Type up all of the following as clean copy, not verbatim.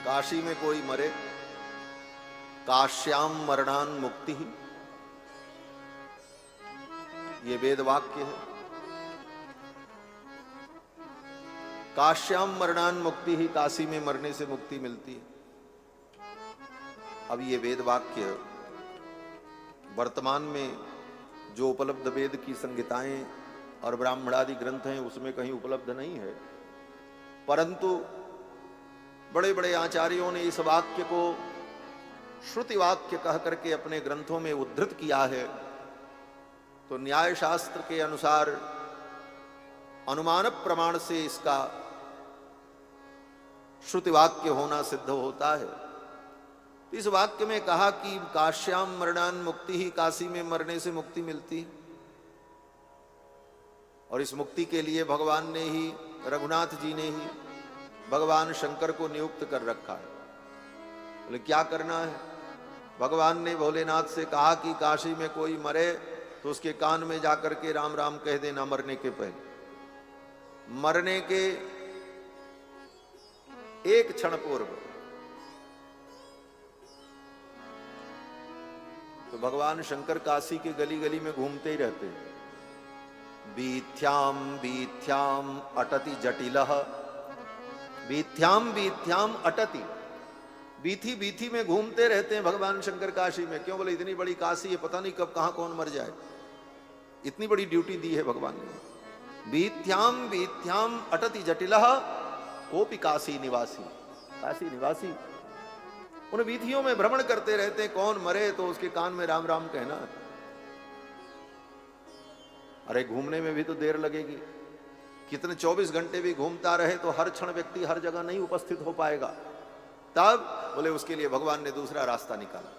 काशी में कोई मरे, काश्याम मरणान मुक्ति ही, ये वेद वाक्य है। काश्याम मरणान मुक्ति ही, काशी में मरने से मुक्ति मिलती है। अब ये वेद वाक्य वर्तमान में जो उपलब्ध वेद की संहिताएं और ब्राह्मणादि ग्रंथ हैं उसमें कहीं उपलब्ध नहीं है, परंतु बड़े बड़े आचार्यों ने इस वाक्य को श्रुति वाक्य कह करके अपने ग्रंथों में उद्धृत किया है। तो न्याय शास्त्र के अनुसार अनुमान प्रमाण से इसका श्रुति वाक्य होना सिद्ध होता है। तो इस वाक्य में कहा कि काश्याम मरणान मुक्ति ही, काशी में मरने से मुक्ति मिलती है। और इस मुक्ति के लिए भगवान ने ही, रघुनाथ जी ने ही भगवान शंकर को नियुक्त कर रखा है। बोले क्या करना है? भगवान ने भोलेनाथ से कहा कि काशी में कोई मरे तो उसके कान में जाकर के राम राम कह देना मरने के पहले। मरने के एक क्षण पूर्व तो भगवान शंकर काशी के गली गली में घूमते ही रहते हैं। बीथ्याम बीथ्याम अटति जटिलः, बीथ्याम बीथ्याम अटति, बीथी बीथी में घूमते रहते हैं भगवान शंकर काशी में। क्यों? बोले इतनी बड़ी काशी है, पता नहीं कब कहां कौन मर जाए, इतनी बड़ी ड्यूटी दी है भगवान ने। बीथ्याम बीथ्याम अटति जटिलः कोपि काशी निवासी, काशी निवासी उन वीथियों में भ्रमण करते रहते हैं। कौन मरे तो उसके कान में राम राम कहना। अरे घूमने में भी तो देर लगेगी, कितने 24 घंटे भी घूमता रहे तो हर क्षण व्यक्ति हर जगह नहीं उपस्थित हो पाएगा। तब बोले उसके लिए भगवान ने दूसरा रास्ता निकाला।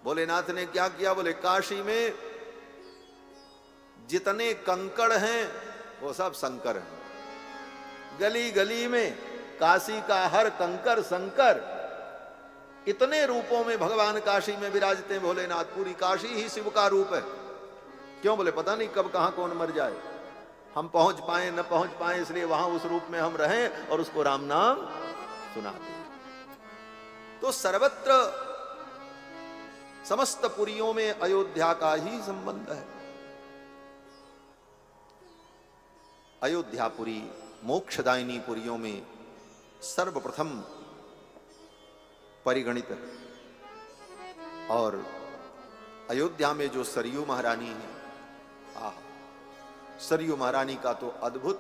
भोलेनाथ ने क्या किया? बोले काशी में जितने कंकड़ हैं वो सब शंकर हैं। गली गली में काशी का हर कंकर शंकर, इतने रूपों में भगवान काशी में विराजते हैं भोलेनाथ। पूरी काशी ही शिव का रूप है। क्यों? बोले पता नहीं कब कहां कौन मर जाए, हम पहुंच पाए न पहुंच पाए, इसलिए वहां उस रूप में हम रहें और उसको राम नाम सुनाते। तो सर्वत्र समस्त पुरियों में अयोध्या का ही संबंध है। अयोध्यापुरी मोक्षदायिनी पुरियों में सर्वप्रथम परिगणित है। और अयोध्या में जो सरयू महारानी है, सरयू महारानी का तो अद्भुत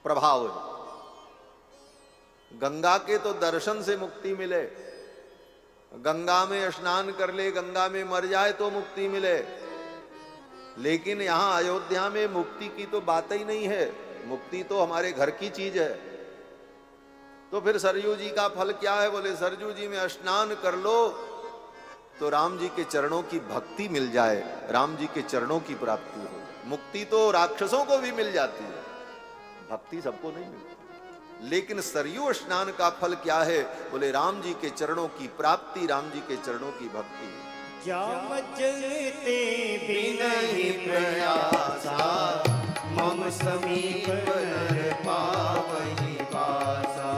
प्रभाव है। गंगा के तो दर्शन से मुक्ति मिले, गंगा में स्नान कर ले, गंगा में मर जाए तो मुक्ति मिले, लेकिन यहां अयोध्या में मुक्ति की तो बात ही नहीं है। मुक्ति तो हमारे घर की चीज है। तो फिर सरयू जी का फल क्या है? बोले सरयू जी में स्नान कर लो तो राम जी के चरणों की भक्ति मिल जाए, राम जी के चरणों की प्राप्ति हो। मुक्ति तो राक्षसों को भी मिल जाती है, भक्ति सबको नहीं मिलती। लेकिन सरयू स्नान का फल क्या है? बोले राम जी के चरणों की प्राप्ति, राम जी के चरणों की भक्ति। मम समीप नर पावहि वासा,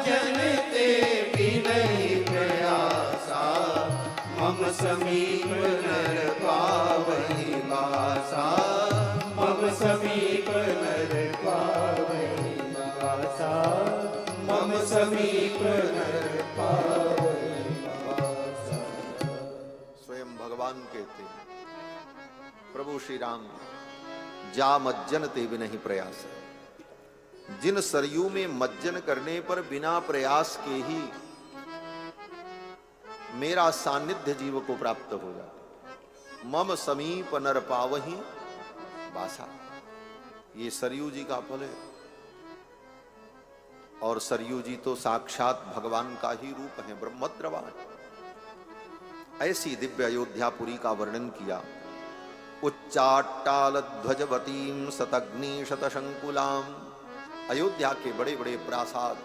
जनते बिनहि प्रयासा, मम समीप नर पावहि वासा, मम समीप नर पावहि वासा, मम समीप नर पावहि वासा। स्वयं भगवान कहते हैं, प्रभु श्री राम, जा मज्जन ते बिनहि प्रयास, जिन सरयू में मज्जन करने पर बिना प्रयास के ही मेरा सानिध्य जीव को प्राप्त हो जाता। मम समीप नर पावहि वासा, ये सरयू जी का फल है। और सरयू जी तो साक्षात भगवान का ही रूप है, ब्रह्मद्रवा। ऐसी दिव्य अयोध्यापुरी का वर्णन किया। उच्चाट्टाल ध्वजवतीम शतग्नि शतशंकुलाम, अयोध्या के बड़े बड़े प्रासाद,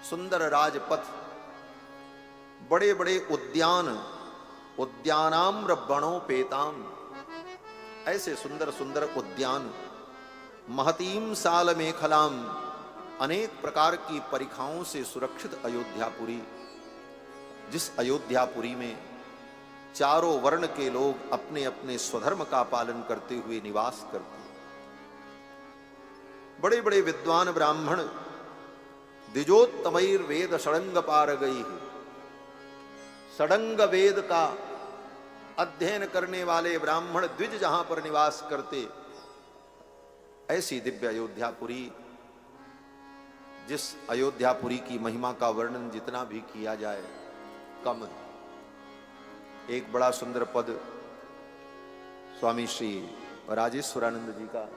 सुंदर राजपथ, बड़े बड़े उद्यान, उद्यानाम्र बणोपेताम, ऐसे सुंदर सुंदर उद्यान महतीम साल मेखलाम, अनेक प्रकार की परीक्षाओं से सुरक्षित अयोध्यापुरी, जिस अयोध्यापुरी में चारों वर्ण के लोग अपने अपने स्वधर्म का पालन करते हुए निवास करते, बड़े बड़े विद्वान ब्राह्मण द्विजोत्तमैर वेद षडंग पार गई है, षडंग वेद का अध्ययन करने वाले ब्राह्मण द्विज जहां पर निवास करते, ऐसी दिव्य अयोध्यापुरी, जिस अयोध्यापुरी की महिमा का वर्णन जितना भी किया जाए कम है। एक बड़ा सुंदर पद स्वामी श्री राजेश्वरानंद जी का,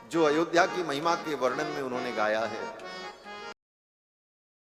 जो अयोध्या की महिमा के वर्णन में उन्होंने गाया है,